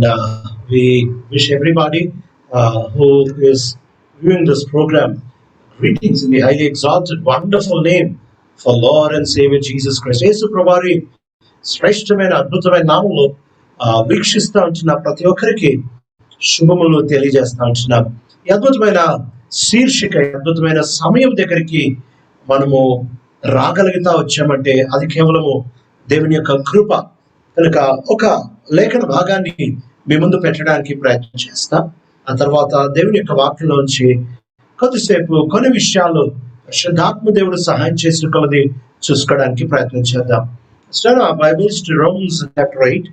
We wish everybody who is viewing this program greetings in the highly exalted, wonderful name for Lord and Savior Jesus Christ. యేసు ప్రభువారి శ్రేష్టమైన అద్భుతమైన నామంలో వీక్షిస్తూ ఉంటున్న ప్రతి ఒక్కరికి శుభములు తెలియజేస్తూ ఉంటున్నాం. ఈ అద్భుతమైన శీర్షిక, అద్భుతమైన సమయం దగ్గరికి మనము రాగలుగుతా వచ్చామంటే అది కేవలము దేవుని యొక్క కృప. కనుక ఒక లేఖన భాగాన్ని మీ ముందు పెట్టడానికి ప్రయత్నం చేస్తాం. ఆ తర్వాత దేవుని యొక్క వాక్యంలోంచి కొద్దిసేపు కొన్ని విషయాలు శుద్ధాత్మ దేవుడు సహాయం చేసిన కొలది చూసుకోవడానికి ప్రయత్నం చేద్దాం. Turn our Bibles to Romans chapter 8,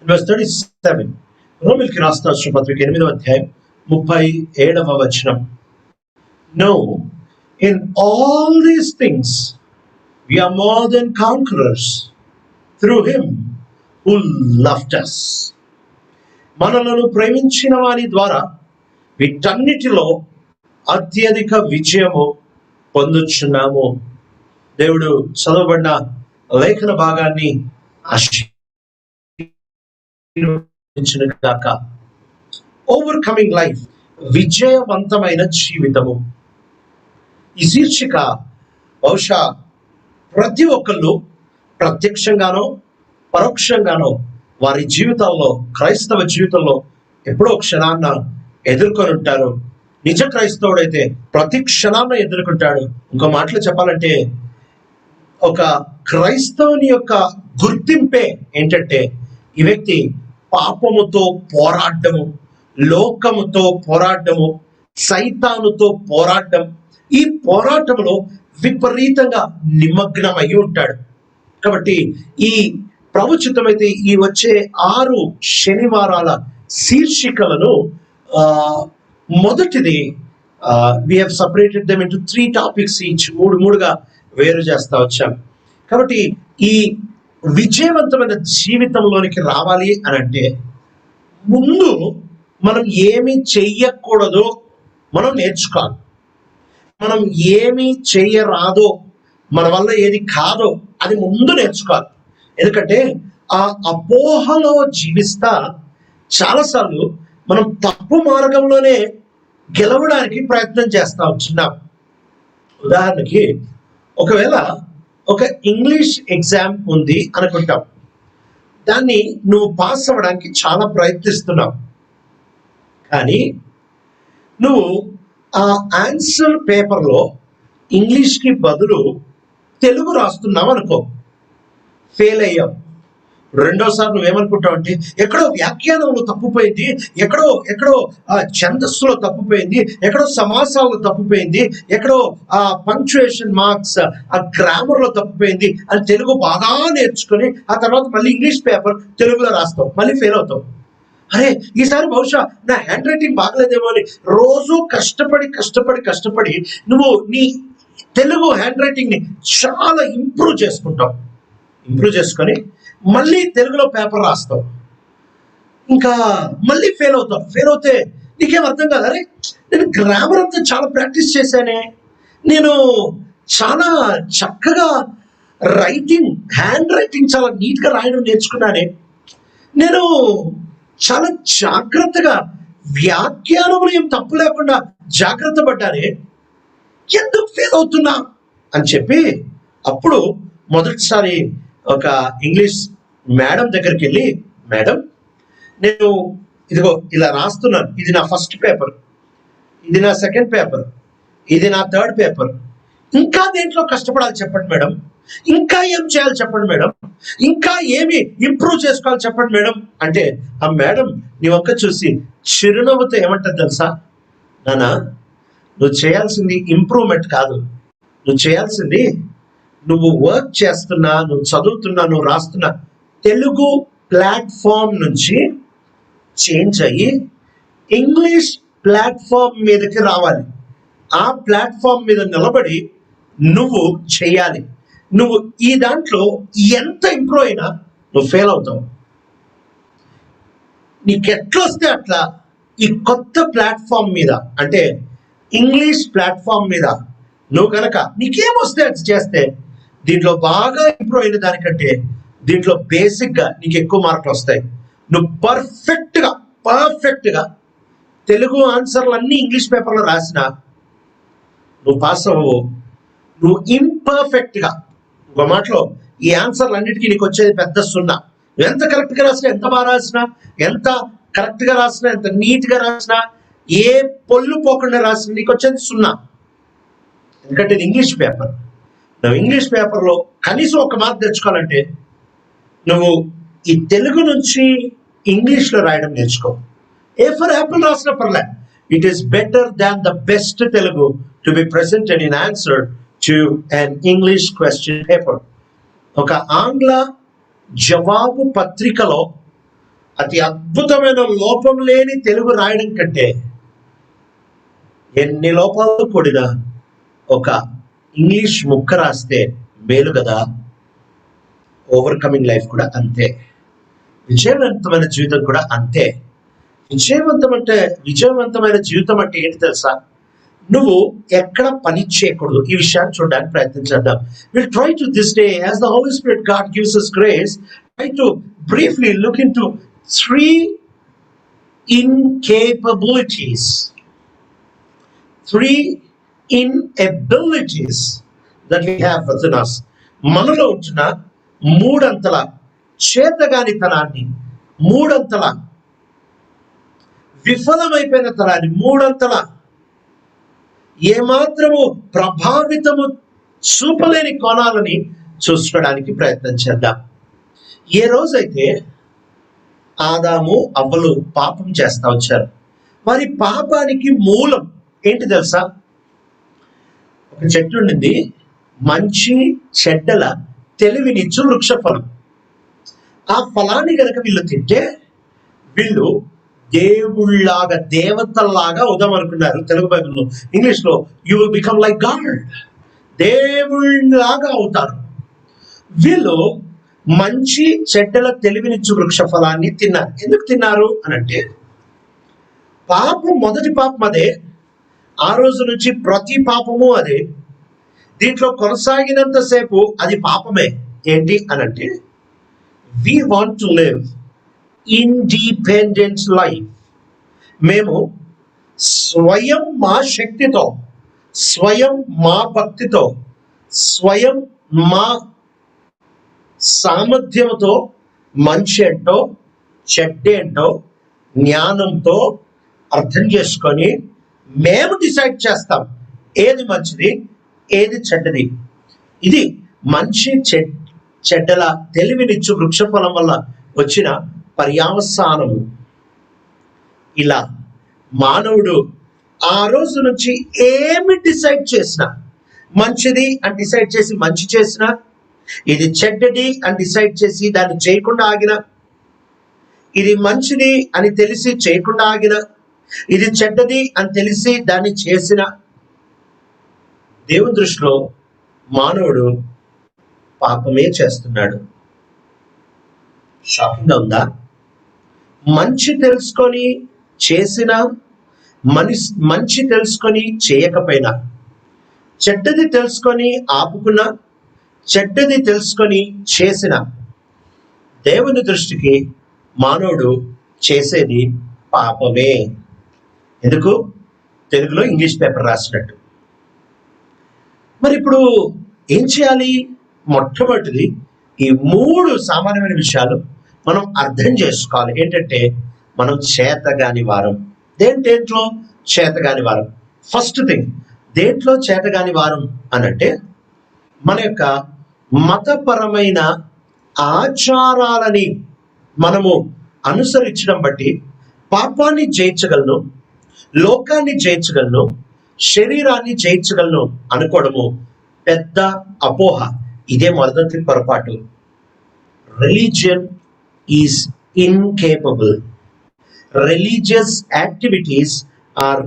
verse 37. రోమిల్కి రాసిన పత్రిక 8వ అధ్యాయం 37వ వచనం. No, in all these things we are more than conquerors through him who loved us. మనలను ప్రేమించిన వారి ద్వారా వీటన్నిటిలో అత్యధిక విజయము పొందుచున్నాము. దేవుడు చదవబడిన లేఖన భాగాన్ని ఆశీర్వదించుగాక. ఓవర్కమింగ్ లైఫ్, విజయవంతమైన జీవితము. ఈ శీర్షిక బహుశా ప్రతి ఒక్కళ్ళు ప్రత్యక్షంగానో పరోక్షంగానో వారి జీవితాల్లో, క్రైస్తవ జీవితంలో ఎప్పుడో క్షణాన్న ఎదుర్కొని ఉంటారు. నిజ క్రైస్తవుడైతే ప్రతి క్షణాన్న ఎదుర్కొంటాడు. ఇంకో మాటలు చెప్పాలంటే ఒక క్రైస్తవుని యొక్క గుర్తింపే ఏంటంటే ఈ వ్యక్తి పాపముతో పోరాడము, లోకముతో పోరాడము, సైతానుతో పోరాడడం, ఈ పోరాటంలో విపరీతంగా నిమగ్నమై ఉంటాడు. కాబట్టి ఈ ప్రభుత్వమైతే ఈ వచ్చే 6 శనివారాల శీర్షికలను మొదటిది we have separated them into 3 topics each, మూడుగా వేరు చేస్తా వచ్చాం. కాబట్టి ఈ విజయవంతమైన జీవితంలోనికి రావాలి అని అంటే ముందు మనం ఏమి చెయ్యకూడదో మనం నేర్చుకోవాలి. మనం ఏమి చెయ్యరాదో, మన వల్ల ఏది కాదో అది ముందు నేర్చుకోవాలి. ఎందుకంటే ఆ అపోహలో జీవిస్తా చాలాసార్లు మనం తప్పు మార్గంలోనే గెలవడానికి ప్రయత్నం చేస్తా ఉంటున్నాం. ఉదాహరణకి ఒకవేళ ఒక ఇంగ్లీష్ ఎగ్జామ్ ఉంది అనుకుంటాం, దాన్ని నువ్వు పాస్ అవ్వడానికి చాలా ప్రయత్నిస్తున్నావు, కానీ నువ్వు ఆ ఆన్సర్ పేపర్లో ఇంగ్లీష్కి బదులు తెలుగు రాస్తున్నావు అనుకో, ఫెయిల్ అయ్యావు. రెండోసారి నువ్వేమనుకుంటావు అంటే ఎక్కడో వ్యాఖ్యానంలో తప్పుపోయింది, ఎక్కడో ఛందస్సులో తప్పుపోయింది, ఎక్కడో సమాసాల్లో తప్పుపోయింది, ఎక్కడో ఆ పంక్చుయేషన్ మార్క్స్, ఆ గ్రామర్లో తప్పుపోయింది అని తెలుగు బాగా నేర్చుకొని ఆ తర్వాత మళ్ళీ ఇంగ్లీష్ పేపర్ తెలుగులో రాస్తావు, మళ్ళీ ఫెయిల్ అవుతావు. అరే ఈసారి బహుశా నా హ్యాండ్ రైటింగ్ బాగలేదేమో అని రోజు కష్టపడి నువ్వు నీ తెలుగు హ్యాండ్ రైటింగ్ ని చాలా ఇంప్రూవ్ చేసుకొని మళ్ళీ తెలుగులో పేపర్ రాస్తావు, ఇంకా మళ్ళీ ఫెయిల్ అవుతే నీకేం అర్థం కాదు. అరే నేను గ్రామర్ అంతా చాలా ప్రాక్టీస్ చేశానే, నేను చాలా చక్కగా హ్యాండ్ రైటింగ్ చాలా నీట్గా రాయడం నేర్చుకున్నానే, నేను చాలా జాగ్రత్తగా వ్యాఖ్యానములు ఏం తప్పు లేకుండా జాగ్రత్త పడ్డానే, ఎందుకు ఫెయిల్ అవుతున్నా అని చెప్పి అప్పుడు మొదటిసారి ఒక ఇంగ్లీష్ మేడం దగ్గరికి వెళ్ళి, మేడం నేను ఇదిగో ఇలా రాస్తున్నాను, ఇది నా ఫస్ట్ పేపర్, ఇది నా సెకండ్ పేపర్, ఇది నా థర్డ్ పేపర్, ఇంకా దేంట్లో కష్టపడాలి చెప్పండి మేడం, ఇంకా ఏం చేయాలి చెప్పండి మేడం, ఇంకా ఏమి ఇంప్రూవ్ చేసుకోవాలి చెప్పండి మేడం అంటే ఆ మేడం నీ ఒక్క చూసి చిరునవ్వుతో ఏమంటది తెలుసా, నానా నువ్వు చేయాల్సింది ఇంప్రూవ్మెంట్ కాదు, నువ్వు చేయాల్సింది నువ్వు వర్క్ చేస్తున్నా, నువ్వు చదువుతున్నా, నువ్వు రాస్తున్నా తెలుగు ప్లాట్ఫామ్ నుంచి చేంజ్ అయ్యి ఇంగ్లీష్ ప్లాట్ఫామ్ మీదకి రావాలి. ఆ ప్లాట్ఫామ్ మీద నిలబడి నువ్వు చేయాలి. నువ్వు ఈ దాంట్లో ఎంత ఇంప్రూవ్ అయినా నువ్వు ఫెయిల్ అవుతావు. నీకు ఎట్లా వస్తే అట్లా ఈ కొత్త ప్లాట్ఫామ్ మీద, అంటే ఇంగ్లీష్ ప్లాట్ఫామ్ మీద నువ్వు కనుక నీకేమొస్తే అది చేస్తే దీంట్లో బాగా ఇంప్రూవ్ అయిన దానికంటే దీంట్లో బేసిక్గా నీకు ఎక్కువ మార్కులు వస్తాయి. నువ్వు పర్ఫెక్ట్గా తెలుగు ఆన్సర్లు అన్నీ ఇంగ్లీష్ పేపర్లో రాసినా నువ్వు పాస్ అవ్వవు. నువ్వు ఇంపర్ఫెక్ట్గా, ఒక మాటలో ఈ ఆన్సర్లు అన్నిటికీ నీకు వచ్చేది పెద్ద సున్నా. నువ్వు ఎంత కరెక్ట్గా రాసినా, ఎంత బాగా రాసినా, ఎంత కరెక్ట్గా రాసినా, ఎంత నీట్గా రాసినా, ఏ పొల్లు పోకుండా రాసినా నీకు వచ్చేది సున్నా. ఎందుకంటే ఇది ఇంగ్లీష్ పేపర్. నువ్వు ఇంగ్లీష్ పేపర్లో కనీసం ఒక మార్క్ తెచ్చుకోవాలంటే నువ్వు ఈ తెలుగు నుంచి ఇంగ్లీష్లో రాయడం నేర్చుకో. ఏ ఫర్ యాపిల్ రాసిన పర్లే. It is better than the best Telugu to be presented in answer to an English question paper. ఒక ఆంగ్ల జవాబు పత్రికలో అతి అద్భుతమైన లోపం లేని తెలుగు రాయడం కంటే ఎన్ని లోపాలు కూడిన ఒక ఇంగ్లీష్ ముక్క రాస్తే మేలు కదా. ఓవర్కమింగ్ లైఫ్ కూడా అంతే, విజయవంతమైన జీవితం కూడా అంతే. విజయవంతమైన జీవితం అంటే ఏంటి తెలుసా? నువ్వు ఎక్కడ పని చేయకూడదు. ఈ విషయాన్ని చూడడానికి ప్రయత్నం చేద్దాం. We'll try to this day, as the Holy Spirit God gives us grace, try to briefly look into 3 incapabilities. 3 inabilities that we have within us. మనలో ఉంటున్న 3 అంతల చేతగానితనాన్ని, 3 అంతల విఫలమైపోయిన తనాన్ని, 3 అంతల ఏమాత్రము ప్రభావితము చూపలేని కోణాలని చూసుకోవడానికి ప్రయత్నం చేద్దాం. ఏ రోజైతే ఆదాము అవ్వలు పాపం చేస్తా వచ్చారు, వారి పాపానికి మూలం ఏంటి తెలుసా? ఒక చెట్టు ఉండింది, మంచి చెడ్డల తెలివినిచ్చు వృక్ష ఫలం. ఆ ఫలాన్ని గనక వీళ్ళు తింటే వీళ్ళు దేవుళ్ళలాగా, దేవతల్లాగా అవుదాం అనుకున్నారు. తెలుగు బైబిల్లో, ఇంగ్లీష్లో you will become like God, దేవుళ్ళలాగా అవుతారు. వీళ్ళు మంచి చెడ్డల తెలివినిచ్చు వృక్ష ఫలాన్ని తిన్నారు. ఎందుకు తిన్నారు అని అంటే, పాపం, మొదటి పాపం అదే, ఆ రోజు నుంచి ప్రతి పాపము అదే, దీంట్లో కొనసాగినంతసేపు అది పాపమే. ఏంటి అని అంటే, we want to live independent life. మేము స్వయం మా శక్తితో, స్వయం మా భక్తితో, స్వయం మా సామర్థ్యంతో మంచి ఏంటో చెడ్డేంటో జ్ఞానంతో అర్థం చేసుకొని మేము డిసైడ్ చేస్తాం ఏది మంచిది, ఏది చెడ్డది. ఇది మంచి చెడ్డల తెలివినిచ్చు వృక్షఫలం వల్ల వచ్చిన పర్యావసానము. ఇలా మానవుడు ఆ రోజు నుంచి ఏమి డిసైడ్ చేసినా, మంచిది అని డిసైడ్ చేసి మంచి చేసినా, ఇది చెడ్డది అని డిసైడ్ చేసి దాన్ని చేయకుండా ఆగిన, ఇది మంచిది అని తెలిసి చేయకుండా ఆగిన, ఇది చెడ్డది అని తెలిసి దాన్ని చేసిన, దేవుని దృష్టిలో మానవుడు పాపమే చేస్తున్నాడు. షాకింగ్గా ఉందా? మంచి తెలుసుకొని చేసిన, మంచి తెలుసుకొని చేయకపోయినా, చెడ్డది తెలుసుకొని ఆపుకున్న, చెడ్డది తెలుసుకొని చేసిన, దేవుని దృష్టికి మానవుడు చేసేది పాపమే. ఎందుకు? తెలుగులో ఇంగ్లీష్ పేపర్ రాసినట్టు. మరి ఇప్పుడు ఏం చేయాలి? మొట్టమొదటిది ఈ 3 సామాన్యమైన విషయాలు మనం అర్థం చేసుకోవాలి. ఏంటంటే, మనం చేతగాని వారం. దేంట్లో చేతగాని వారం? ఫస్ట్ థింగ్, దేంట్లో చేతగాని వారం అనంటే, మన యొక్క మతపరమైన ఆచారాలని మనము అనుసరించడం బట్టి పాపాన్ని జయించగలను, లోకాన్ని జయించగలను, శరీరాన్ని జయించగలను అనుకోవడము పెద్ద అపోహ. ఇదే మొదటి పొరపాటు. Religion is incapable. Religious activities are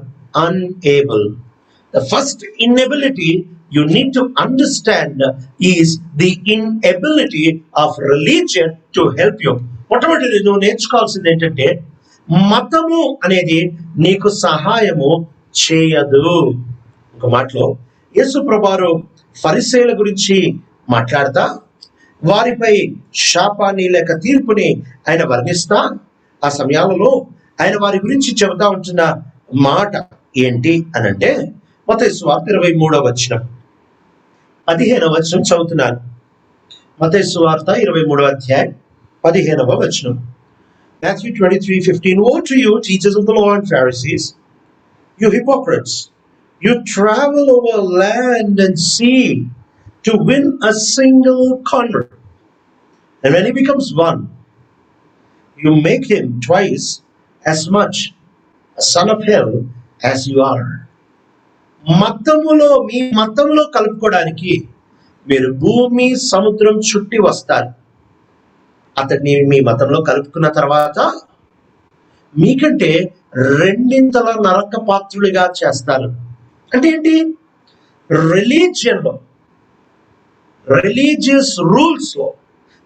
unable. The first inability you need to understand is the inability of religion to help you. మొట్టమొదటిది నువ్వు నేర్చుకోవాల్సింది ఏంటంటే, మతము అనేది నీకు సహాయము చేయదు. ఒక మాటలో యేసు ప్రభువారు ఫరిసేయుల గురించి మాట్లాడతా, వారిపై శాపాన్ని లేక తీర్పుని ఆయన వర్ణిస్తా, ఆ సమయాలలో ఆయన వారి గురించి చెబుతా ఉంటున్న మాట ఏంటి అనంటే మత్తయి సువార్త 23వ వచనం 15వ వచనం చదువుతున్నాను. మత్తయి సువార్త 23వ అధ్యాయం 15వ వచనం. Matthew 23:15. Woe to you, teachers of the law and Pharisees, you hypocrites! You travel over land and sea to win a single convert. And when he becomes one, you make him twice as much a son of hell as you are. మీ మతములో కలుపుకోవడానికి మీరు భూమి సముద్రం చుట్టి వస్తారు. అతన్ని మీ మతంలో కలుపుకున్న తర్వాత మీకంటే రెండింతల నరక పాత్రుడిగా చేస్తారు. అంటే ఏంటి? రిలీజియస్ రూల్స్ లో,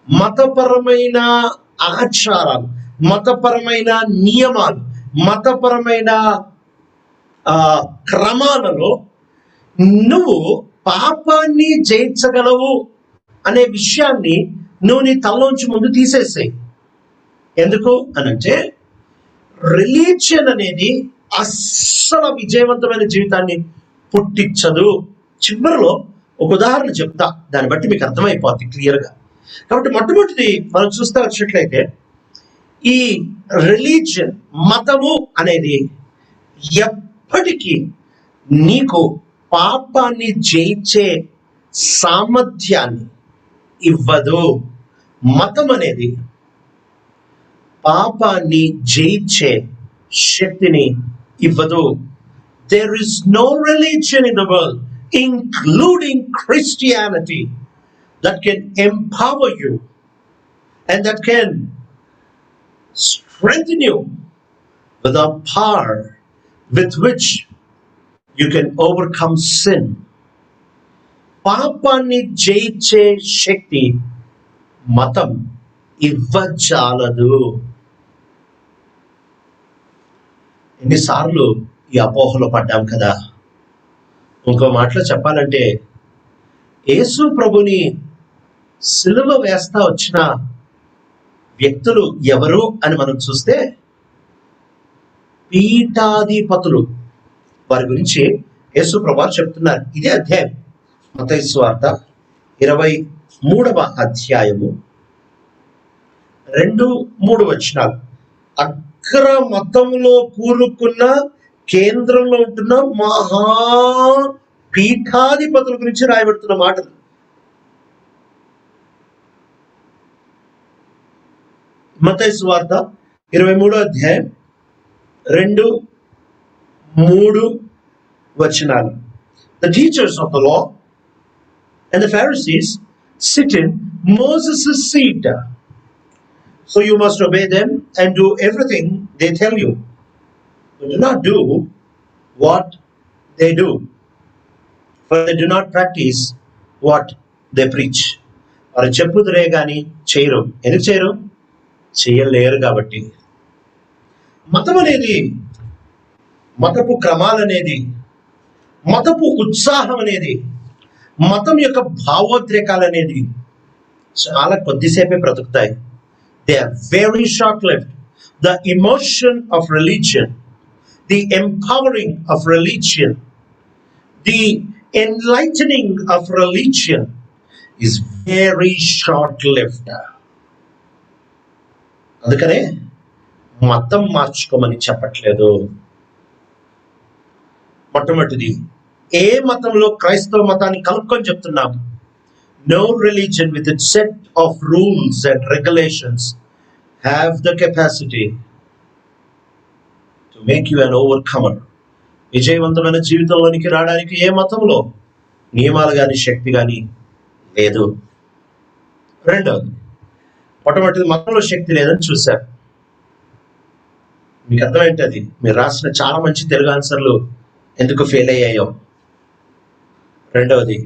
మతపరమైన ఆచారాలు, మతపరమైన నియమాలు, మతపరమైన క్రమాలలో నువ్వు పాపాన్ని జయించగలవు అనే విషయాన్ని నువ్వు నీ తలలోంచి ముందు తీసేసాయి. ఎందుకు అనంటే రిలీజియన్ అనేది అస్సలు విజయవంతమైన జీవితాన్ని పుట్టించదు. చివరిలో ఒక ఉదాహరణ చెప్తా, దాన్ని బట్టి మీకు అర్థమైపోద్ది క్లియర్గా. కాబట్టి మొట్టమొదటిది మనం చూస్తే వచ్చినట్లయితే ఈ రిలీజియన్, మతము అనేది ఎప్పటికీ నీకు పాపాన్ని జయించే సామర్థ్యాన్ని ఇవ్వదు. మతం అనేది పాపాన్ని జయించే శక్తిని ఇవ్వదు. There is no religion in the world, including Christianity, that can empower you and that can strengthen you with a power with which you can overcome sin. పాపాన్ని జయించే శక్తి మతం ఇవ్వజాలదు. ఎన్నిసార్లు ఈ అపోహలో పడ్డాం కదా. ఇంకో మాటలో చెప్పాలంటే యేసు ప్రభుని సిలువ వేస్తా వచ్చిన వ్యక్తులు ఎవరు అని మనం చూస్తే పీఠాధిపతులు. వారి గురించి యేసు ప్రభు చెప్తున్నారు. ఇదే అధ్యాయం మత్తయి సువార్త 23వ అధ్యాయము 2-3 వచనాలు. అగ్ర మతంలో కూరుకున్న కేంద్రంలో ఉంటున్న మహా పీఠాధిపతుల గురించి రాయబడుతున్న మాటలు. మత్తయి సువార్త 23వ అధ్యాయం 2-3 వచనాలు. The teachers of the law and the Pharisees sit in Moses' seat. So you must obey them and do everything they tell you. But do not do what they do, for they do not practice what they preach. వారు చెప్పుదురే గాని చేయరు. ఎందుకు చేయరు? చేయలేరు కాబట్టి. మతం అనేది, మతపు క్రమాలనేది, మతపు ఉత్సాహం అనేది, మతం యొక్క భావోద్రేకాలు అనేది చాలా కొద్దిసేపే బ్రతుకుతాయి. They are very short-lived. The emotion of religion, the empowering of religion, the enlightening of religion is very short-lived. అందుకనే మతం మార్చుకోమని చెప్పట్లేదు. మొట్టమొదటిది, ఏ మతంలో క్రైస్తవ మతాన్ని కలుపుకొని చెప్తున్నాము. No religion with its set of rules and regulations have the capacity to make you an overcomer. విజయవంతమైన జీవితంలోనికి రావడానికి ఏ మతంలో నియమాలు కానీ శక్తి కానీ లేదు. రెండవది, మొట్టమొదటి మతంలో శక్తి లేదని చూశారు. మీకు అర్థమైంటది మీరు రాసిన చాలా మంచి తెలుగు ఆన్సర్లు ఎందుకు ఫెయిల్ అయ్యాయో. రెండవది,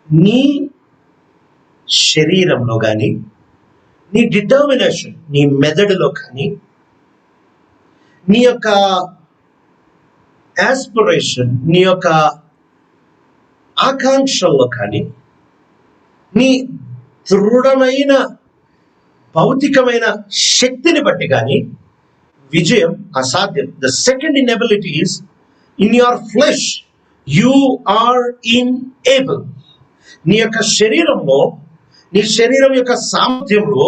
నీ శరీరంలో కానీ, నీ డిటర్మినేషన్, నీ మెదడులో కానీ, నీ యొక్క యాస్పిరేషన్, నీ యొక్క ఆకాంక్షల్లో కానీ, నీ దృఢమైన భౌతికమైన శక్తిని బట్టి కానీ విజయం అసాధ్యం. The second inability is in your flesh you are unable. నీ యొక్క శరీరంలో, నీ శరీరం యొక్క సామర్థ్యంలో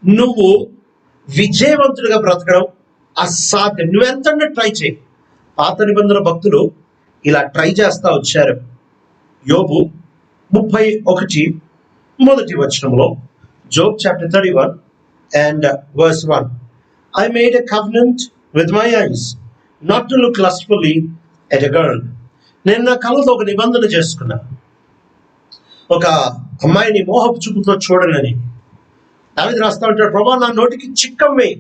నువ్వు విజయవంతుడిగా బ్రతకడం అసాధ్యం. నువ్వెంత ట్రై చేయి. పాత నిబంధన భక్తులు ఇలా ట్రై చేస్తా వచ్చారు. యోబు 31 Job chapter 31 and verse 1. I made a covenant with my eyes not to look lustfully at a girl. నేను నా కళ్ళతో ఒక నిబంధన చేసుకున్నా, ఒక అమ్మాయిని మోహపు చూపుతో చూడనని. దావీదు రాస్తా ఉంటాడు, ప్రభా నా నోటికి చిక్కం వేయి,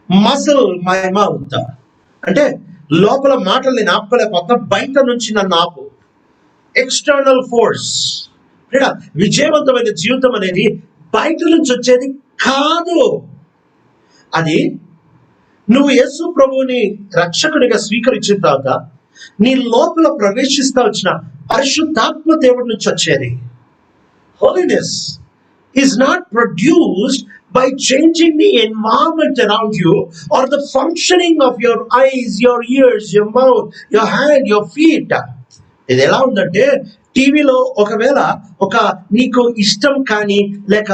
మజిల్ మై మౌత్. అంటే లోపల మాటలు నేను ఆపుకోలేకపోతా, బయట నుంచి నన్ను ఆపు. External force. విజయవంతమైన జీవితం అనేది బయట నుంచి వచ్చేది కాదు. అది నువ్వు యేసు ప్రభువుని రక్షకునిగా స్వీకరించిన తర్వాత నీ లోపల ప్రవేశిస్తా వచ్చిన పరిశుద్ధాత్మ దేవుడి నుంచి వచ్చేది. Holiness is not produced by changing the environment around you or the functioning of your eyes, your ears, your mouth, your hand, your feet. ఇది ఎలా ఉందంటే, టీవీలో ఒకవేళ ఒక నీకు ఇష్టం కానీ లేక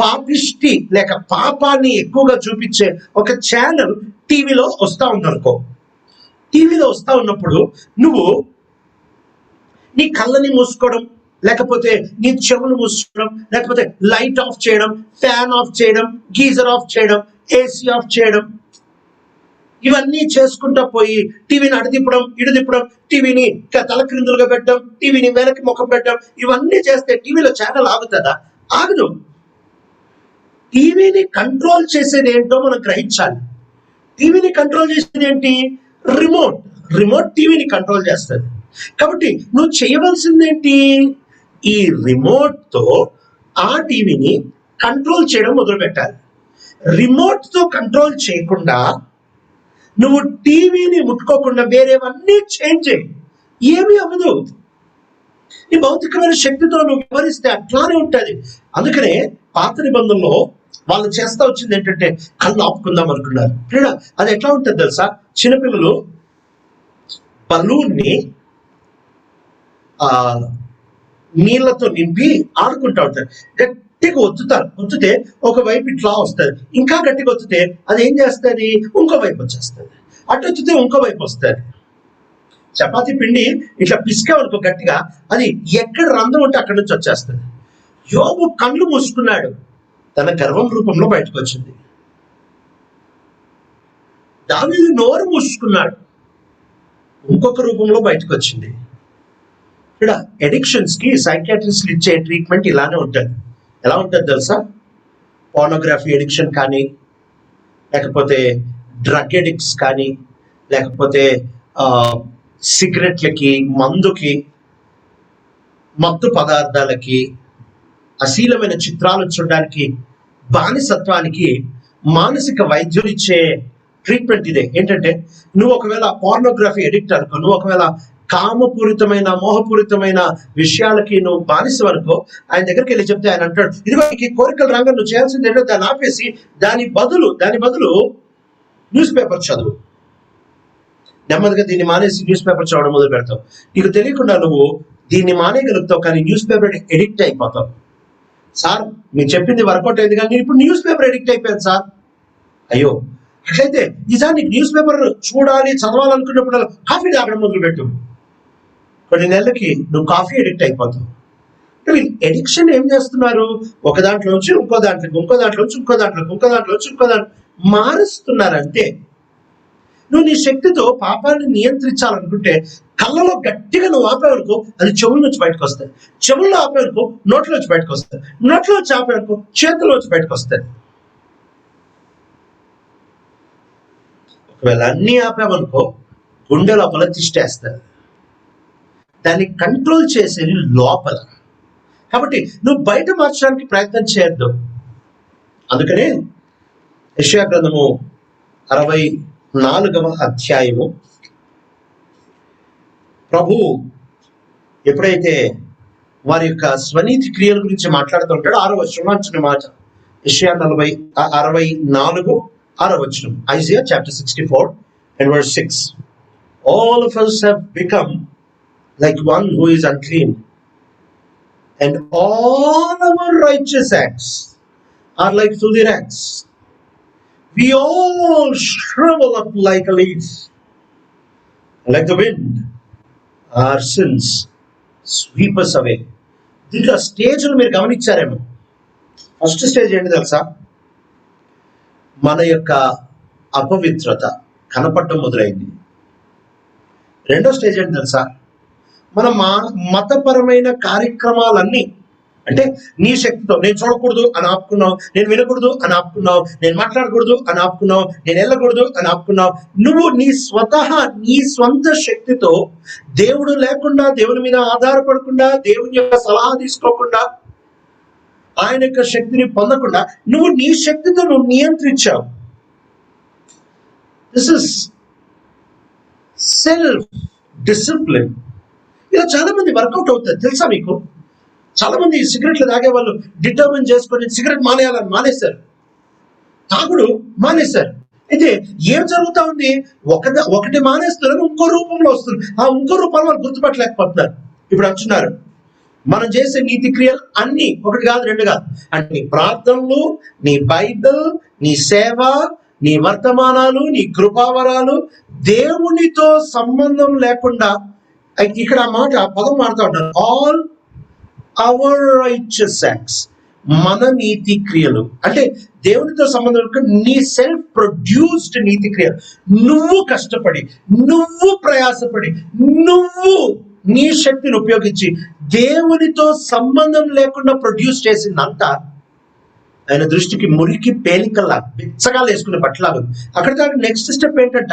పాపిష్టి లేక పాపాన్ని ఎక్కువగా చూపించే ఒక ఛానల్ టీవీలో వస్తా ఉందనుకో. టీవీలో వస్తా ఉన్నప్పుడు నువ్వు నీ కళ్ళని మూసుకోవడం, లేకపోతే నీ చెవులు మూసుకోవడం, లేకపోతే లైట్ ఆఫ్ చేయడం, ఫ్యాన్ ఆఫ్ చేయడం, గీజర్ ఆఫ్ చేయడం, ఏసీ ఆఫ్ చేయడం, ఇవన్నీ చేసుకుంటా పోయి టీవీని అడదిప్పడం, ఇడదిప్పడం, టీవీని తలక్రిందులుగా పెట్టడం, టీవీని వెనక్కి ముఖం పెట్టడం, ఇవన్నీ చేస్తే టీవీలో ఛానల్ ఆగుతుందా? ఆగదు. టీవీని కంట్రోల్ చేసేది ఏంటో మనం గ్రహించాలి. టీవీని కంట్రోల్ చేసేది ఏంటి? రిమోట్. రిమోట్ టీవీని కంట్రోల్ చేస్తుంది. కాబట్టి నువ్వు చేయవలసిందేంటి? ఈ రిమోట్ తో ఆ టీవీని కంట్రోల్ చేయడం మొదలు పెట్టాలి. రిమోట్ తో కంట్రోల్ చేయకుండా నువ్వు టీవీని ముట్టుకోకుండా వేరేవన్నీ చేంజ్ చేయి, ఏమీ అవ్వదు. ఈ భౌతికమైన శక్తితో నువ్వు వివరిస్తే అట్లానే ఉంటుంది. అందుకనే పాత నిబంధనలో వాళ్ళు చేస్తా వచ్చింది ఏంటంటే కళ్ళు ఆపుకుందాం అనుకున్నారు. అది ఎట్లా ఉంటుంది తెలుసా? చిన్నపిల్లలు బలూన్ని నీళ్లతో నింపి ఆడుకుంటా ఉంటారు. గట్టిగా ఒత్తుతే ఒకవైపు ఇట్లా వస్తుంది, ఇంకా గట్టిగా ఒత్తితే అది ఏం చేస్తుంది? ఇంకో వైపు వచ్చేస్తుంది. అటు ఒత్తితే ఇంకో వైపు వస్తుంది. చపాతీ పిండి ఇట్లా పిసికావనుకో గట్టిగా, అది ఎక్కడ రంధ్రం ఉంటే అక్కడి నుంచి వచ్చేస్తుంది. యోబు కళ్ళు మూసుకున్నాడు, తన గర్వం రూపంలో బయటకు వచ్చింది. దావీదు నోరు మూసుకున్నాడు, ఇంకొక రూపంలో బయటకు వచ్చింది. ఇక్కడ అడిక్షన్స్ కి సైకాట్రిస్ట్లు ఇచ్చే ట్రీట్మెంట్ ఇలానే ఉంటుంది. ఎలా ఉంటుంది తెలుసా? పోర్నోగ్రఫీ అడిక్షన్ కానీ, లేకపోతే డ్రగ్ అడిక్ట్స్ కానీ, లేకపోతే సిగరెట్లకి, మందుకి, మత్తు పదార్థాలకి, అశీలమైన చిత్రాలు చూడడానికి, బానిసత్వానికి మానసిక వైద్యులు ఇచ్చే ట్రీట్మెంట్ ఇదే. ఏంటంటే నువ్వు ఒకవేళ పోర్నోగ్రఫీ అడిక్ట్ అనుకో, నువ్వు ఒకవేళ కామపూరితమైన మోహపూరితమైన విషయాలకి నువ్వు బానిస అనుకో, ఆయన దగ్గరికి వెళ్ళి చెప్తే ఆయన అంటాడు, ఇదిగో ఈ కోరికల రంగం నువ్వు చేయాల్సింది ఏంటో దాన్ని ఆపేసి దాని బదులు న్యూస్ పేపర్ చదువు. నెమ్మదిగా దీన్ని మానేసి న్యూస్ పేపర్ చదవడం మొదలు పెడతావు. నీకు తెలియకుండా నువ్వు దీన్ని మానేయగలుగుతావు, కానీ న్యూస్ పేపర్ ఎడిక్ట్ అయిపోతావు. సార్ మీరు చెప్పింది వర్కౌట్ అయింది, కానీ నేను ఇప్పుడు న్యూస్ పేపర్ ఎడిక్ట్ అయిపోయాను సార్. అయ్యో, అట్లయితే ఈసారి నీకు న్యూస్ పేపర్ చూడాలి, చదవాలనుకున్నప్పుడు కాఫీ తాగడం మొదలు పెట్టు. కొన్ని నెలలకి నువ్వు కాఫీ ఎడిక్ట్ అయిపోతావు. ఎడిక్షన్ ఏం చేస్తున్నారు? ఒక దాంట్లో నుంచి ఇంకో దాంట్లోకి, ఇంకో దాంట్లో నుంచి ఇంకో దాంట్లోకి, ఇంకో దాంట్లో నుంచి ఇంకో దాంట్లో మారుస్తున్నారంటే. నువ్వు నీ శక్తితో పాపాన్ని నియంత్రించాలనుకుంటే కళ్ళలో గట్టిగా నువ్వు ఆపేవనుకో అది చెవుల నుంచి బయటకు వస్తాయి, చెవుల్లో ఆపేవనుకో నోట్లో నుంచి బయటకు వస్తాయి, నోట్లో వచ్చి ఆపేవనుకో చేతుల్లో నుంచి బయటకు వస్తాయి. ఒకవేళ అన్ని ఆపామనుకో గుండె లోపల తిష్టేస్తారు. దాన్ని కంట్రోల్ చేసేది లోపల. కాబట్టి నువ్వు బయట మార్చడానికి ప్రయత్నం చేయొద్దు. అందుకనే యెషయా గ్రంథము 64వ అధ్యాయము ప్రభు ఎప్పుడైతే వారి యొక్క స్వనీతి క్రియల గురించి మాట్లాడుతూ ఉంటాడో 6వ వచనంలో మాట, యెషయా 64:6 Isaiah chapter 64 and verse 6. All of us have become like one who is unclean, and all our righteous acts are like filthy rags. We all shrivel up like a leaf, like the wind. Our sins sweep us away. దీంట్లో స్టేజ్లు మీరు గమనించారేమో. First stage ఏంటి తెలుసా? మన యొక్క అపవిత్రత కనపడటం మొదలైంది. రెండో స్టేజ్ ఏంటి తెలుసా? మన మతపరమైన కార్యక్రమాలన్నీ, అంటే నీ శక్తితో నేను చూడకూడదు అని ఆపుకున్నావు, నేను వినకూడదు అని ఆపుకున్నావు, నేను మాట్లాడకూడదు అని ఆపుకున్నావు, నేను వెళ్ళకూడదు అని ఆపుకున్నావు. నువ్వు నీ స్వంత శక్తితో, దేవుడు లేకుండా, దేవుని మీద ఆధారపడకుండా, దేవుని యొక్క సలహా తీసుకోకుండా, ఆయన యొక్క శక్తిని పొందకుండా నువ్వు నీ శక్తితో నువ్వు నియంత్రించావు. This is self discipline. ఇలా చాలా మంది వర్కౌట్ అవుతుంది తెలుసా మీకు? చాలా మంది సిగరెట్లు తాగే వాళ్ళు డిటర్మిన్ చేసుకొని సిగరెట్ మానేయాలని మానేశారు, తాగుడు మానేశారు. అయితే ఏం జరుగుతా ఉంది? ఒకటి మానేస్తున్నారు, ఇంకో రూపంలో వస్తుంది. ఆ ఇంకో రూపంలో వాళ్ళు గుర్తుపట్టలేకపోతున్నారు. ఇప్పుడు అంటున్నారు మనం చేసే నీతి క్రియలు అన్ని ఒకటి కాదు, రెండు కాదు. అంటే నీ ప్రార్థనలు, నీ బైబిల్, నీ సేవ, నీ వర్తమానాలు, నీ కృపావరాలు దేవునితో సంబంధం లేకుండా, ఇక్కడ ఆ పదం మాడుతూ ఉంటారు, ఆల్ అవర్ రైచియస్ యాక్ట్స్, మన నీతి క్రియలు. అంటే దేవునితో సంబంధం నీ సెల్ఫ్ ప్రొడ్యూస్డ్ నీతి క్రియలు, నువ్వు కష్టపడి, నువ్వు ప్రయాసపడి, నువ్వు నీ శక్తిని ఉపయోగించి దేవునితో సంబంధం లేకుండా ప్రొడ్యూస్ చేసిందంతా ఆయన దృష్టికి మురికి పేలికల్లా, బిచ్చగాలు వేసుకునే బట్టలాగా. అక్కడ నెక్స్ట్ స్టెప్ ఏంటంట?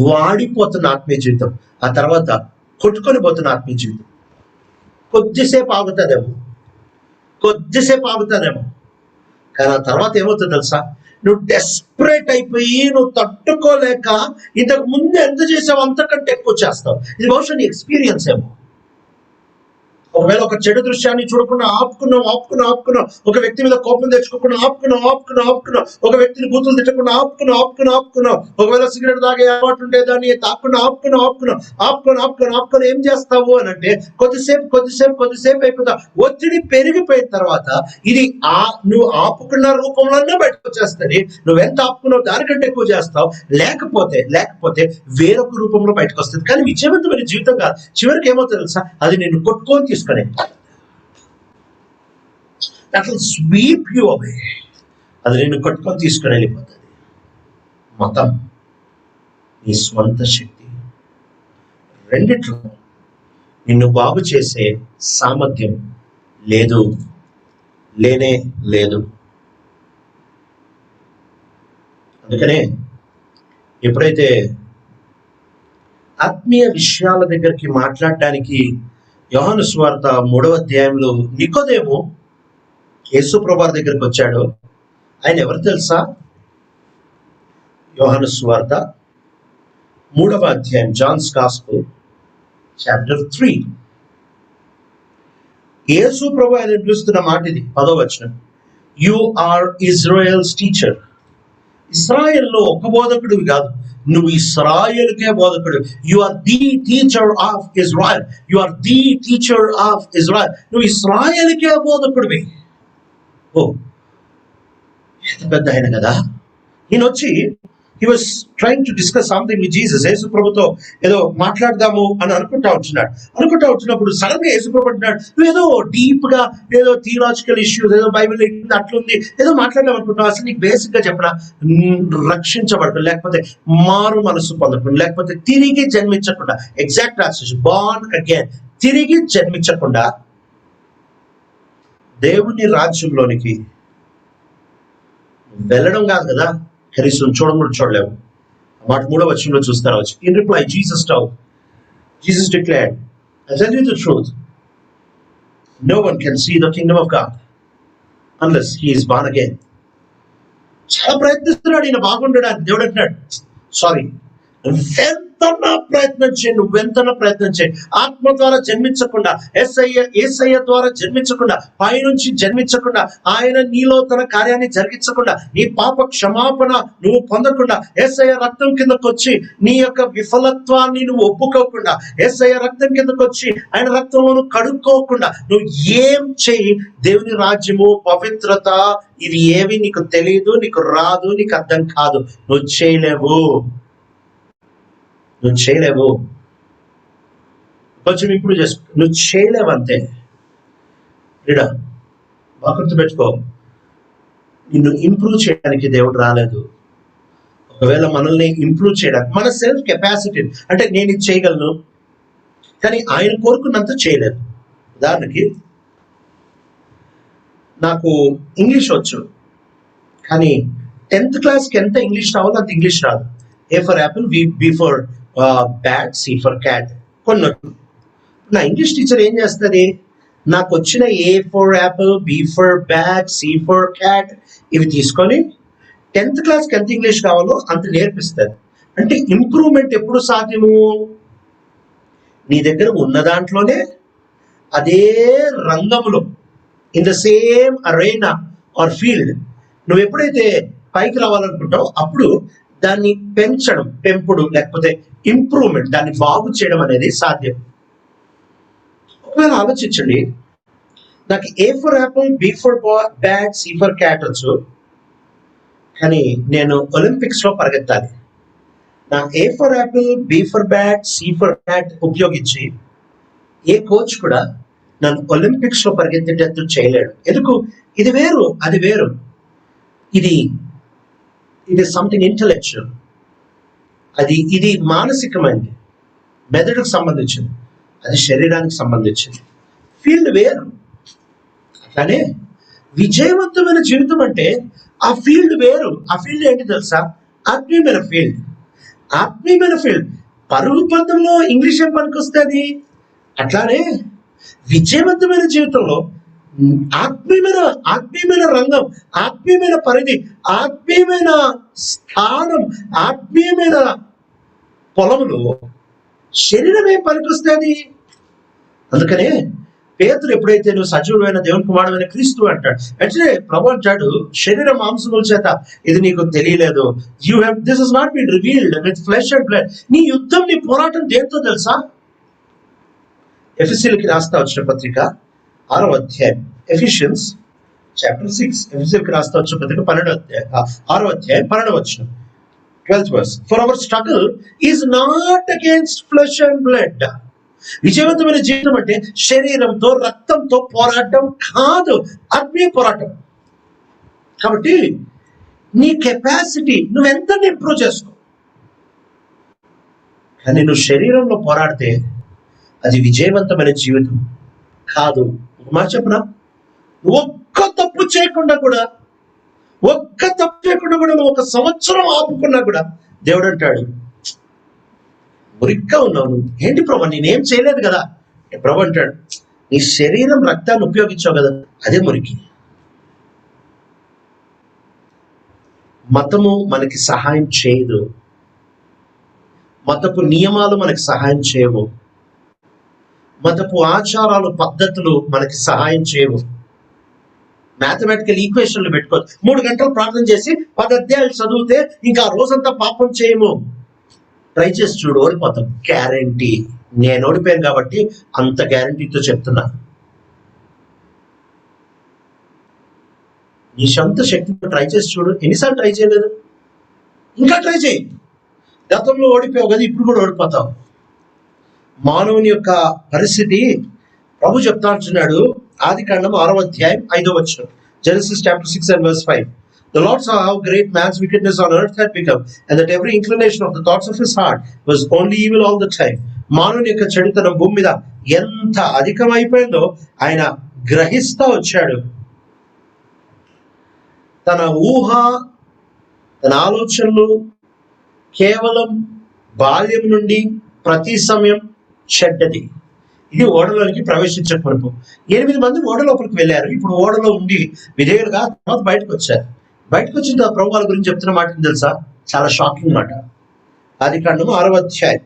వాడిపోతున్న ఆత్మీయ జీవితం, ఆ తర్వాత కొట్టుకొని పోతున్న ఆత్మీయ జీవితం. కొద్దిసేపు ఆగుతుందేమో, కానీ ఆ తర్వాత ఏమవుతుంది తెలుసా? నువ్వు డెస్పరేట్ అయిపోయి, నువ్వు తట్టుకోలేక ఇంతకు ముందు ఎంత చేసావు అంతకంటే ఎక్కువ చేస్తావు. ఇది బహుశా నీ ఎక్స్పీరియన్స్ ఏమో. ఒకవేళ ఒక చెడు దృశ్యాన్ని చూడకుండా ఆపుకున్నావు, ఒక వ్యక్తి మీద కోపం తెచ్చుకోకుండా ఆపుకున్నావు, ఒక వ్యక్తిని బూతులు తిట్టకుండా ఆపుకున్నావు, ఒకవేళ సిగరెట్ తాగే అలవాటు ఉంటే దాన్ని తాకుండా ఆపుకొని ఏం చేస్తావు అని అంటే కొద్దిసేపు అయిపోతా. ఒత్తిడి పెరిగిపోయిన తర్వాత ఇది నువ్వు ఆపుకున్న రూపంలోనే బయటకు వచ్చేస్తుంది. నువ్వెంత ఆపుకున్నావు దానికంటే ఎక్కువ చేస్తావు, లేకపోతే వేరొక రూపంలో బయటకు వస్తుంది. కానీ విజయవంతమైన జీవితం కాదు. చివరికి ఏమో తెలుసా? అది నిన్ను కొట్టుకొని తీసుకొని that will sweep you away. అది నిన్ను కొట్టుకొని తీసుకొని వెళ్ళిపోతుంది. మతం, నీ స్వంత శక్తి, రెండిట్లో నిన్ను బాగు చేసే సామర్థ్యం లేనే లేదు. అందుకనే ఎప్పుడైతే ఆత్మీయ విషయాల దగ్గరికి మాట్లాడటానికి యోహాను సువార్త 3వ అధ్యాయంలో నికోదేము యేసు ప్రభువారి దగ్గరికి వచ్చాడు. ఆయన ఎవరు తెలుసా? యోహాను సువార్త 3వ అధ్యాయం, జాన్స్ గాస్పెల్ చాప్టర్ 3. యేసు ప్రభు ఆయన పిలుస్తున్న మాట ఇది, 10వ వచనం. You are Israel's teacher. ఇస్రాయెల్లో ఒక బోధకుడివి కాదు, నువ్వు ఇస్రాయేలుకే బోధకుడు. You are the teacher of Israel. నువ్వు ఇస్రాయేలుకే బోధకుడివి. ఓ, ఎంత పెద్ద ఆయన కదా. ఈయన వచ్చి he was trying to discuss something with Jesus. యేసు ప్రభుతో ఏదో మాట్లాడదాము అని అనుకుంటా వచ్చినప్పుడు సడన్ గా యేసు ప్రభు అంటున్నాడు, నువ్వు ఏదో డీప్ గా ఏదో థియలాజికల్ ఇష్యూస్, ఏదో బైబిల్ అట్లుంది, ఏదో మాట్లాడదాం అనుకుంటున్నావు. అసలు నీకు బేసిక్ గా చెప్పనా, రక్షించబడకుండా, లేకపోతే మారు మనసు పొందకుండా, లేకపోతే తిరిగి జన్మించకుండా, ఎగ్జాక్ట్ ట్రాన్స్లేషన్ బార్న్ అగైన్, తిరిగి జన్మించకుండా దేవుని రాజ్యంలోనికి వెళ్ళడం కాదు కదా, కనీసం చూడలేవు. మాట 3వ వచనంలో చూస్తారు. In reply Jesus declared, I tell you the truth, no one can see the kingdom of God unless he is born again. చాలా ప్రయత్నిస్తున్నాడు ఈయన బాగుండడానికి. దేవుడు అంటున్నాడు, సారీ, నువ్వెంతనా ప్రయత్నం చేయి. ఆత్మ ద్వారా జన్మించకుండా, ఏసయ్య ద్వారా జన్మించకుండా, పైనుంచి జన్మించకుండా, ఆయన నీలో తన కార్యాన్ని జరిగించకుండా, నీ పాప క్షమాపణ నువ్వు పొందకుండా, ఏసయ్య రక్తం కిందకు వచ్చి నీ యొక్క విఫలత్వాన్ని నువ్వు ఒప్పుకోకుండా, ఏసయ్య రక్తం కిందకు వచ్చి ఆయన రక్తంలో నువ్వు కడుక్కోకుండా నువ్వు ఏం చేయి, దేవుని రాజ్యము, పవిత్రత, ఇవి ఏవి నీకు తెలియదు, నీకు రాదు, నీకు అర్థం కాదు. నువ్వు చేయలేవు. కొంచెం ఇంప్రూవ్ చేసుకో. నువ్వు చేయలేవు అంతే. రీడా బాగా గుర్తుపెట్టుకో, నిన్ను ఇంప్రూవ్ చేయడానికి దేవుడు రాలేదు. ఒకవేళ మనల్ని ఇంప్రూవ్ చేయడానికి మన సెల్ఫ్ కెపాసిటీ, అంటే నేను ఇది చేయగలను, కానీ ఆయన కోరుకున్నంత చేయలేదు. ఉదాహరణకి నాకు ఇంగ్లీష్ వచ్చు, కానీ 10th క్లాస్కి ఎంత ఇంగ్లీష్ రావాలో అంత ఇంగ్లీష్ రాదు. A for apple, B for bat, C for cat. కొన్నట్టు నా ఇంగ్లీష్ టీచర్ ఏం చేస్తుంది, నాకు వచ్చిన A for apple, B for bat, C for cat ఇవి తీసుకొని 10th క్లాస్కి ఎంత ఇంగ్లీష్ కావాలో అంత నేర్పిస్తుంది. అంటే ఇంప్రూవ్మెంట్ ఎప్పుడు సాధ్యము? నీ దగ్గర ఉన్న దాంట్లోనే, అదే రంగంలో, in the same arena or field నువ్వు ఎప్పుడైతే పైకి రావాలనుకుంటావో అప్పుడు దాన్ని పెంపుడు లేకపోతే ఇంప్రూవ్మెంట్, దాన్ని బాగు చేయడం అనేది సాధ్యం. ఒకవేళ ఆలోచించండి, నాకు A for apple, B for bat, C for cat వచ్చు, కానీ నేను ఒలింపిక్స్ లో పరిగెత్తాలి. నా A for apple, B for bat, C for cat ఉపయోగించి ఏ కోచ్ కూడా నన్ను ఒలింపిక్స్ లో పరిగెత్తేటట్టు చేయలేడు. ఎందుకు? ఇది వేరు, అది వేరు. ఇది సంథింగ్ ఇంటలెక్చువల్, ఇది మానసికమైనది, మెదడుకు సంబంధించింది, అది శరీరానికి సంబంధించింది. ఫీల్డ్ వేరు. అట్లానే విజయవంతమైన జీవితం అంటే ఆ ఫీల్డ్ వేరు. ఆ ఫీల్డ్ ఏంటి తెలుసా? ఆత్మీయమైన ఫీల్డ్. పరుగు పంతంలో ఇంగ్లీష్ ఏం పనికొస్తుంది? అట్లానే విజయవంతమైన జీవితంలో ఆత్మీయమైన రంగం, ఆత్మీయమైన పరిధి, ఆత్మీయమైన స్థానం, ఆత్మీయమైన పొలంలో శరీరం ఏం పనికొస్తుంది? అందుకనే పేతురు ఎప్పుడైతే నువ్వు సజీవుడైన దేవుని కుమారుడైన క్రీస్తు అంటాడు, అంటే ప్రభు అంటాడు, శరీర మాంసముల చేత ఇది నీకు తెలియలేదు, this is not been revealed with flesh and blood. నీ యుద్ధం, నీ పోరాటం దేంతో తెలుసా? ఎఫెసీయులకి రాస్తా వచ్చిన పత్రిక 6వ అధ్యాయం, ఎఫిషియన్స్ చాప్టర్ 6, ఎఫెసీయులకి రాస్తా వచ్చిన పత్రిక 6వ అధ్యాయం 12వ వచనం, 12th verse. For our struggle is not against flesh and blood. విజయవంతమైన జీవితం అంటే శరీరంతో, రక్తంతో పోరాటం కాదు, ఆత్మీయ పోరాటం. కాబట్టి నీ కెపాసిటీ నువ్వెంత ఇంప్రూవ్ చేసుకో, కానీ నువ్వు శరీరంలో పోరాడితే అది విజయవంతమైన జీవితం కాదు. ఒక మాట చెప్పనా, ఒక్క తప్పు చేయకుండా కూడా నువ్వు 1 సంవత్సరం ఆపుకున్నా కూడా దేవుడు అంటాడు, మురిగ్గా ఉన్నావు నువ్వు. ఏంటి ప్రభు, నేనేం చేయలేదు కదా. ప్రభు అంటాడు, నీ శరీరం రక్తాన్ని ఉపయోగించావు కదా, అదే మురికి. మతము మనకి సహాయం చేయదు, మతపు నియమాలు మనకి సహాయం చేయవు, మతపు ఆచారాలు, పద్ధతులు మనకి సహాయం చేయవు. మ్యాథమెటికల్ ఈక్వేషన్లు పెట్టుకోవచ్చు, 3 గంటలు ప్రార్థన చేసి 10 అధ్యాయాలు చదివితే ఇంకా ఆ రోజంతా పాపం చేయము. ట్రై చేసి చూడు, ఓడిపోతాం, గ్యారంటీ. నేను ఓడిపోయాను కాబట్టి అంత గ్యారంటీతో చెప్తున్నా. నీ సొంత శక్తితో ట్రై చేసి చూడు. ఎన్నిసార్లు ట్రై చేయలేదు? ఇంకా ట్రై చేయి. గతంలో ఓడిపోయావు కదా, ఇప్పుడు కూడా ఓడిపోతావు. మానవుని యొక్క పరిస్థితి ప్రభు చెప్తా అంటున్నాడు, ఆదికాండం 6వ అధ్యాయం 5వ వచనం, Genesis chapter 6 and verse 5. The Lord saw how great man's wickedness on earth had become, and that every inclination of the thoughts of his heart was only evil all the time. మానవుని యొక్క చెడుతనం భూమి మీద ఎంత అధికమైపోయిందో ఆయన గ్రహిస్తా వచ్చాడు. తన ఊహ, తన ఆలోచనలు కేవలం బాల్యం నుండి ప్రతి సమయం చెడ్డది. ఇది ఓడలోనికి ప్రవేశించకపోవడం. 8 మంది ఓడ లోపలికి వెళ్ళారు. ఇప్పుడు ఓడలో ఉండి విధేయులుగా తర్వాత బయటకు వచ్చారు. బయటకు వచ్చిన ప్రభు వాళ్ళ గురించి చెప్తున్న మాట తెలుసా? చాలా షాకింగ్ మాట. ఆదికాండము 6వ అధ్యాయం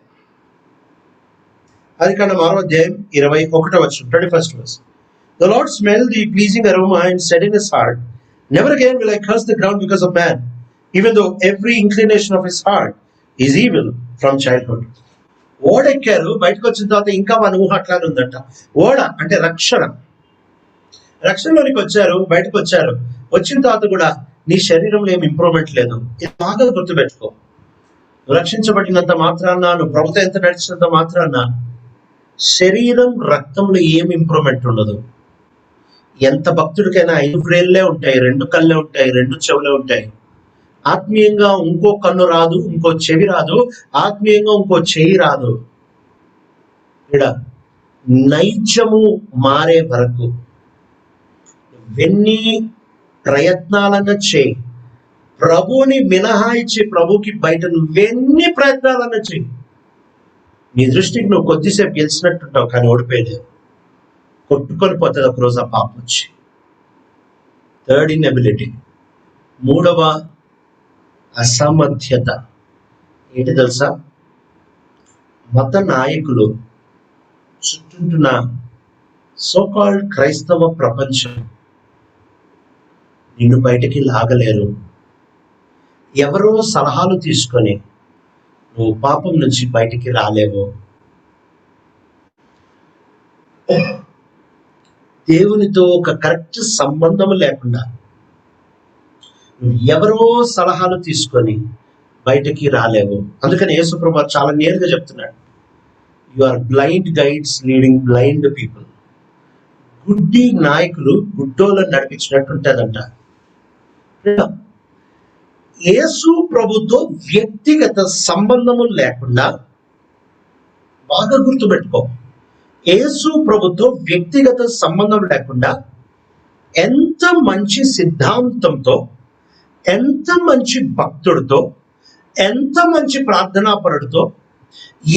21వ వచనం, 21st verse. The Lord smelled the pleasing aroma and said in his heart, never again will I curse the ground because of man, even though every inclination of his heart is evil from childhood. ఓడెక్కారు, బయటకు వచ్చిన తర్వాత ఇంకా మన ఊహ అట్లానే ఉందంట. ఓడ అంటే రక్షణలోనికి వచ్చారు, బయటకు వచ్చారు. వచ్చిన తర్వాత కూడా నీ శరీరంలో ఏం ఇంప్రూవ్మెంట్ లేదు. ఇది బాగా గుర్తుపెట్టుకో. రక్షించబడినంత మాత్రాన, నువ్వు ప్రభుత్వం ఎంత నడిచినంత మాత్రాన శరీరం రక్తంలో ఏం ఇంప్రూవ్మెంట్ ఉండదు. ఎంత భక్తుడికైనా 5 బ్రేన్లే ఉంటాయి, 2 కళ్ళే ఉంటాయి, 2 చెవులే ఉంటాయి. ఆత్మీయంగా ఇంకో కన్ను రాదు, ఇంకో చెవి రాదు, ఆత్మీయంగా ఇంకో చెయ్యి రాదు. ఇక్కడ నైజము మారే వరకు ఎన్ని ప్రయత్నాలన్నా చేయి, ప్రభువుని మినహాయించి ప్రభుకి బయట నువ్వెన్ని ప్రయత్నాలన్నా చేయి, నీ దృష్టికి నువ్వు కొద్దిసేపు గెలిచినట్టుంటావు, కానీ ఓడిపోయలేవు. కొట్టుకొని పోతుంది ఒక రోజు ఆ పాపం వచ్చి. థర్డ్ ఇన్ఎబిలిటీ, 3వ అసామర్థ్యత ఏంటి తెలుసా? మత నాయకులు, చుట్టూన్న సోకాల్డ్ క్రైస్తవ ప్రపంచం నిన్ను బయటికి లాగలేరు. ఎవరో సలహాలు తీసుకొని నువ్వు పాపం నుంచి బయటికి రాలేవు. దేవునితో ఒక కరెక్ట్ సంబంధం లేకుండా నువ్వు ఎవరో సలహాలు తీసుకొని బయటికి రాలేవు. అందుకని యేసుప్రభువు చాలా నేరుగా చెప్తున్నాడు, you are blind guides leading blind people. గుడ్డి నాయకులు గుడ్డోళ్ళని నడిపించినట్టు ఉంటుందంట. యేసు ప్రభుతో వ్యక్తిగత సంబంధము లేకుండా, బాగా గుర్తుపెట్టుకో, యేసు ప్రభుతో వ్యక్తిగత సంబంధం లేకుండా ఎంత మంచి సిద్ధాంతంతో, ఎంత మంచి భక్తుడితో, ఎంత మంచి ప్రార్థనాపరుడితో,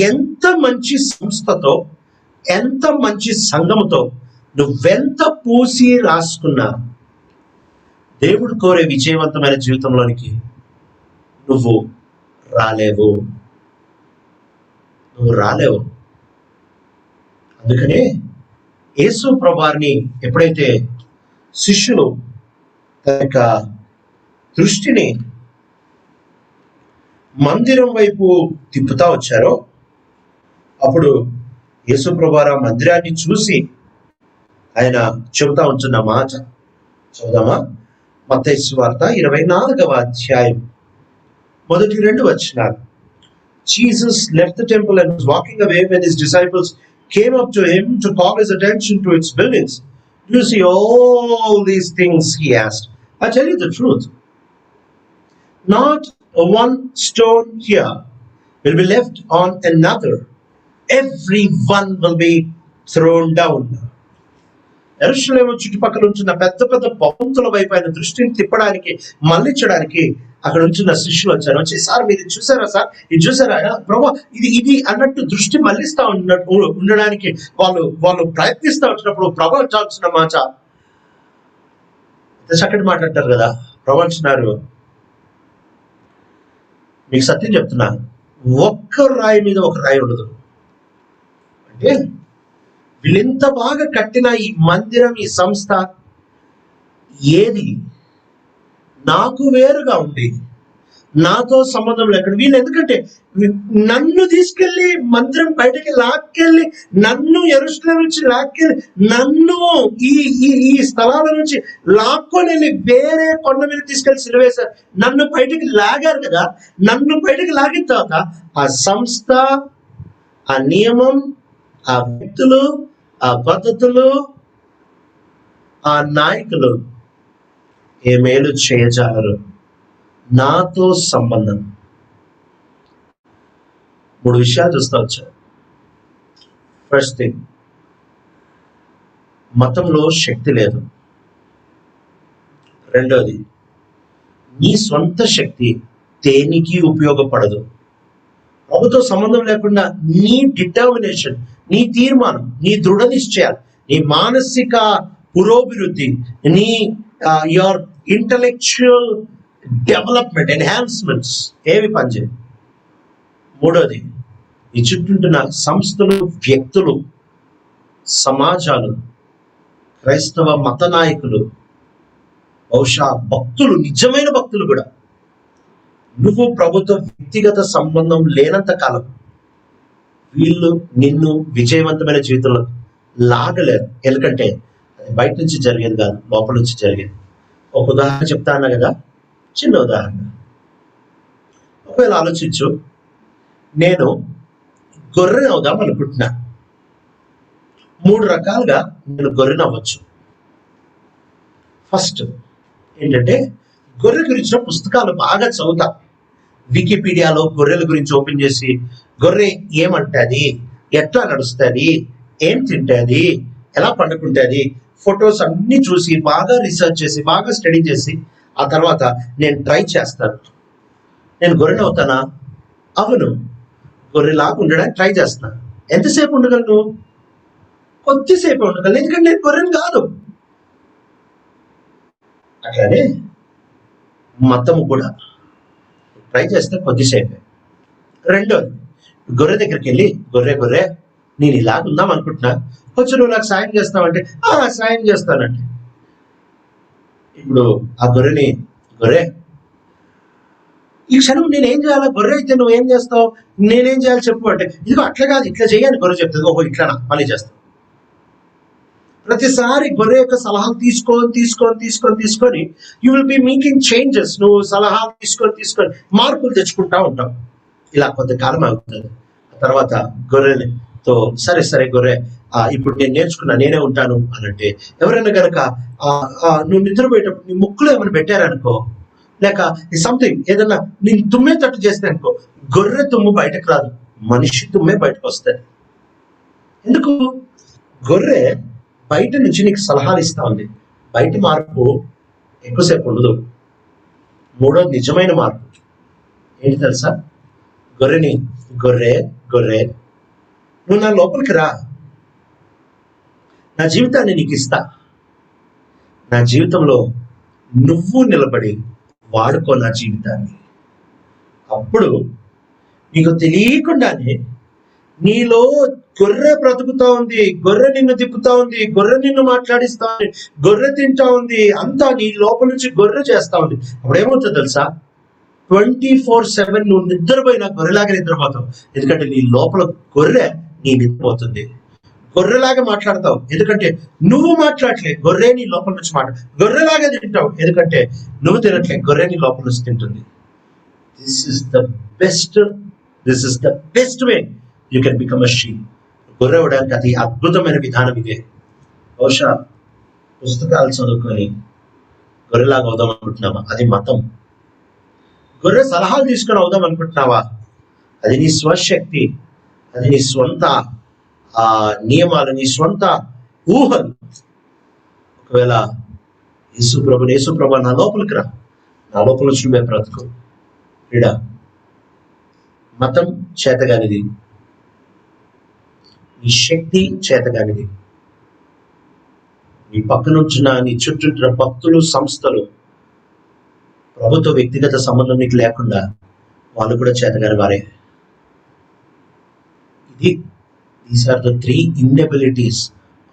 ఎంత మంచి సంస్థతో, ఎంత మంచి సంఘముతో నువ్వెంత పూసి రాసుకున్నా దేవుడు కోరే విజయవంతమైన జీవితంలోనికి నువ్వు రాలేవు. అందుకనే యేసు ప్రభువారిని ఎప్పుడైతే శిష్యులు తన యొక్క దృష్టిని మందిరం వైపు తిప్పుతా వచ్చారో, అప్పుడు యేసు ప్రభువారు ఆ మందిరాన్ని చూసి ఆయన చెబుతా ఉంటున్న మాట చదువుదామా? మత్తయి సువార్త 24వ అధ్యాయం 1-2 వచనాలు. Jesus left the temple and was walking away when his disciples came up to him to call his attention to its buildings. Do you see all these things? He asked. I tell you the truth. Not one stone here will be left on another. Every one will be thrown down. యెరూషలేము చుట్టుపక్కల ఉంటున్న పెద్ద పెద్ద భవంతుల వైపు ఆయన దృష్టిని తిప్పడానికి, మళ్ళించడానికి అక్కడ ఉంటున్న శిష్యులు వచ్చారు. వచ్చి, సార్ మీరు చూసారా, సార్ ఇది చూసారా, ప్రభు ఇది అన్నట్టు దృష్టి మళ్ళిస్తా ఉండడానికి వాళ్ళు ప్రయత్నిస్తూ వచ్చినప్పుడు ప్రభు చాల్సిన మాట, చక్కటి మాట అంటారు కదా. ప్రభు అంటున్నారు, మీకు సత్యం చెప్తున్నా, ఒక్క రాయి మీద ఒక రాయి ఉండదు. అంటే వీళ్ళెంత బాగా కట్టిన ఈ మందిరం, ఈ సంస్థ ఏది నాకు వేరుగా ఉంది, నాతో సంబంధం లేకుండా వీళ్ళు, ఎందుకంటే నన్ను తీసుకెళ్లి మందిరం బయటకి లాక్కెళ్ళి, నన్ను యెరూషలేము నుంచి లాక్కెళ్ళి, నన్ను ఈ స్థలాల నుంచి లాక్కొని వెళ్ళి వేరే కొండ మీద తీసుకెళ్లి సిలువేశారు. నన్ను బయటకి లాగారు కదా. నన్ను బయటకి లాగిన తర్వాత ఆ సంస్థ, ఆ నియమం, ఆ వ్యక్తులు, ఆ పద్ధతులు, ఆ నాయకులు ఏ మేలు చేయజాలరు. నాతో సంబంధం. 3 విషయాలు చూస్తా వచ్చారు. ఫస్ట్ థింగ్, మతంలో శక్తి లేదు. రెండోది, నీ సొంత శక్తి దేనికి ఉపయోగపడదు. ప్రభుతో సంబంధం లేకుండా నీ డిటర్మినేషన్, నీ తీర్మానం, నీ దృఢ నిశ్చయాలు, నీ మానసిక పురోభివృద్ధి, నీ యువర్ ఇంటలెక్చువల్ డెవలప్మెంట్, ఎన్హాన్స్మెంట్స్ ఏవి పనిచేయవు. మూడోది, ఈ చుట్టూంటున్న సంస్థలు, వ్యక్తులు, సమాజాలు, క్రైస్తవ మత నాయకులు, బహుశా భక్తులు, నిజమైన భక్తులు కూడా నువ్వు ప్రభుత్వ వ్యక్తిగత సంబంధం లేనంత కాలం వీళ్ళు నిన్ను విజయవంతమైన జీవితంలో లాగలేరు. ఎందుకంటే అది బయట నుంచి జరిగేది కాదు, లోపల నుంచి జరిగేది. ఒక ఉదాహరణ చెప్తా అన్నా కదా, చిన్న ఉదాహరణ. ఒకవేళ ఆలోచించు, నేను గొర్రెని అవుదాం అనుకుంటున్నా. 3 రకాలుగా నేను గొర్రెని అవ్వచ్చు. ఫస్ట్ ఏంటంటే, గొర్రె గురించిన పుస్తకాలు బాగా చదువుతా. వికీపీడియాలో గొర్రెల గురించి ఓపెన్ చేసి, గొర్రె ఏమంటది, ఎట్లా నడుస్తుంది, ఏం తింటుంది, ఎలా పండుకుంటుంది, ఫొటోస్ అన్ని చూసి బాగా రీసెర్చ్ చేసి బాగా స్టడీ చేసి ఆ తర్వాత నేను ట్రై చేస్తాను. నేను గొర్రెని అవుతానా? అవును, గొర్రెలాగా ఉండడానికి ట్రై చేస్తాను. ఎంతసేపు ఉండగలను? కొద్దిసేపు ఉండగలను, ఎందుకంటే నేను గొర్రెని కాదు. అట్లానే మతము కూడా ట్రై చేస్తే కొద్దిసేపే. రెండోది, గొర్రె దగ్గరికి వెళ్ళి, గొర్రె నేను ఇలాగ ఉందాం అనుకుంటున్నా, కొంచెం నువ్వు నాకు సాయం చేస్తావంటే సాయం చేస్తానంటే, ఇప్పుడు ఆ గొర్రె ఈ క్షణం నేనేం చేయాలా? గొర్రె అయితే నువ్వేం చేస్తావు, నేనేం చేయాలి చెప్పు అంటే, ఇదిగో అట్లా కాదు ఇట్లా చేయాలి. గొర్రె చెప్తుంది, ఓహో ఇట్లానా, మళ్ళీ చేస్తావు. ప్రతిసారి గొర్రె యొక్క సలహాలు తీసుకొని you will be making changes. నువ్వు సలహాలు తీసుకొని మార్పులు తెచ్చుకుంటా ఉంటావు. ఇలా కొంతకాలం అవుతుంది. ఆ తర్వాత గొర్రెతో సరే గొర్రె, ఇప్పుడు నేను నేర్చుకున్నా, నేనే ఉంటాను అని అంటే, ఎవరైనా కనుక నువ్వు నిద్రపోయేటప్పుడు నీ ముక్కులో ఏమైనా పెట్టారనుకో, లేక సంథింగ్ ఏదన్నా నేను తుమ్మేటట్టు చేస్తే అనుకో, గొర్రె తుమ్ము బయటకు రాదు, మనిషి తుమ్మే బయటకు వస్తుంది. ఎందుకు? గొర్రె బయట నుంచి నీకు సలహాలు ఇస్తా ఉంది. బయట మార్పు ఎక్కువసేపు ఉండదు. మూడోది, నిజమైన మార్పు ఏంటి తెలుసా? గొర్రె నువ్వు నా లోపలికి రా, నా జీవితాన్ని నీకు ఇస్తా, నా జీవితంలో నువ్వు నిలబడి వాడుకో నా జీవితాన్ని. అప్పుడు నీకు తెలియకుండానే నీలో గొర్రె బ్రతుకుతా ఉంది, గొర్రె నిన్ను తిప్పుతా ఉంది, గొర్రె నిన్ను మాట్లాడిస్తా ఉంది, గొర్రె తింటా ఉంది, అంతా నీ లోపల నుంచి గొర్రె చేస్తా ఉంది. అప్పుడు ఏమవుతుంది తెలుసా? 24/7 నువ్వు నిద్రపోయినా గొర్రెలాగా నిద్రపోతావు. ఎందుకంటే నీ లోపల గొర్రె నీ నిద్రపోతుంది. గొర్రెలాగా మాట్లాడతావు, ఎందుకంటే నువ్వు మాట్లాడలే, గొర్రె నీ లోపల నుంచి గొర్రెలాగా తింటావు, ఎందుకంటే నువ్వు తినట్లే, గొర్రె నీ లోపల నుంచి తింటుంది. This is the best way you can become a sheep. గొర్రె అవడానికి అతి అద్భుతమైన విధానం ఇదే. బహుశా పుస్తకాలు చదువుకొని గొర్రెలాగా అవుదాం అనుకుంటున్నావా? అది మతం. గొర్రె సలహాలు తీసుకొని అవుదాం అనుకుంటున్నావా? అది నీ స్వశక్తి, అది నీ స్వంత నియమాలు, నీ స్వంత ఊహలు. ఒకవేళ యేసుప్రభు నా లోపలికి రా, నా లోపల చూపే బ్రతుకు. క్రీడ మతం చేతగానిది, నీ శక్తి చేతగానిది. నీ పక్కనుంచిన నీ చుట్టూ భక్తులు, సంస్థలు, ప్రభుత్వ వ్యక్తిగత సంబంధం నీకు లేకుండా వాళ్ళు కూడా చేతగాని వారే. These are the 3 inabilities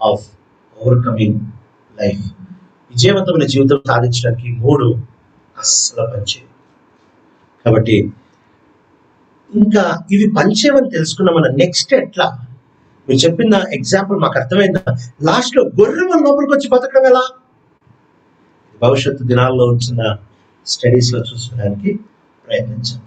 of overcoming life. విజయవంతమైన జీవితం సాధించడానికి 3 అస్సలు పనిచేయవు. కాబట్టి ఇంకా ఇవి పనిచేయవని తెలుసుకున్న మన నెక్స్ట్ ఎట్లా? మీరు చెప్పిన ఎగ్జాంపుల్ మాకు అర్థమైందా? లాస్ట్ లో గొర్రె మన లోపలికి వచ్చి బతకడం ఎలా? భవిష్యత్తు దినాల్లో ఉంచిన స్టడీస్ లో చూసుకోవడానికి ప్రయత్నించాం.